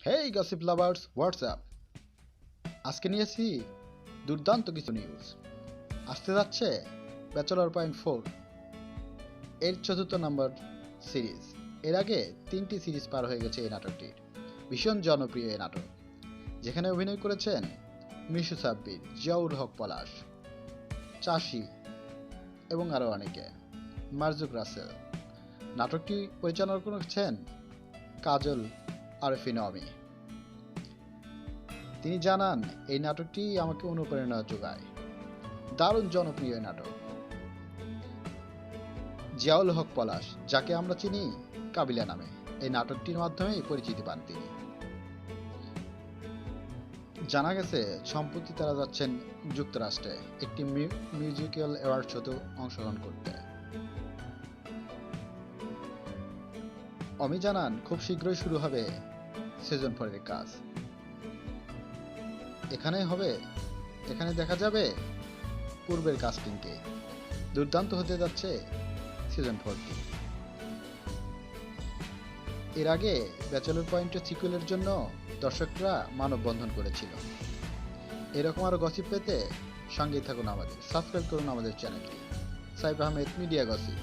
হেই gossip lovers, WhatsApp. আজকে নিয়েছি দুর্দান্ত কিছু নিউজ। আসতে যাচ্ছে ব্যাচেলর.4 এর ৪র্থ নম্বর সিরিজ। এর আগে ৩টি সিরিজ পার হয়ে গেছে এই নাটকটির। ভীষণ জনপ্রিয় এই নাটক, যেখানে অভিনয় করেছেন মিশু সাব্বির, জিয়াউল হক পলাশ, চাষি এবং আরও অনেকে, মারজুক রাসেল। নাটকটি পরিচালনা করেছেন কাজল আরফিন অমি। তিনি জানান, এই নাটকটি আমাকে অনুপ্রেরণা যোগায়। দারুণ জনপ্রিয় এই নাটক। জিয়াউল হক পলাশ, যাকে আমরা চিনি কাবিলা নামে, এই নাটকটির মাধ্যমেই পরিচিতি পান তিনি। জানা গেছে সম্প্রতি তারা যাচ্ছেন যুক্তরাষ্ট্রে একটি মিউজিক্যাল অ্যাওয়ার্ড শোতে অংশগ্রহণ করতে। অমি জানান, খুব শীঘ্রই শুরু হবে সিজন 4 এর কাজ। এখানে দেখা যাবে পূর্বের কাস্টিংকে। দুর্দান্ত হতে যাচ্ছে সিজন 4টি। এর আগে ব্যাচেলর পয়েন্টের সিকুয়েলের জন্য দর্শকরা মানববন্ধন করেছিল। এরকম আরো গসিপ পেতে সঙ্গেই থাকুন আমাদের। সাবস্ক্রাইব করুন আমাদের চ্যানেলটি। Saif Ahmed, media gossip.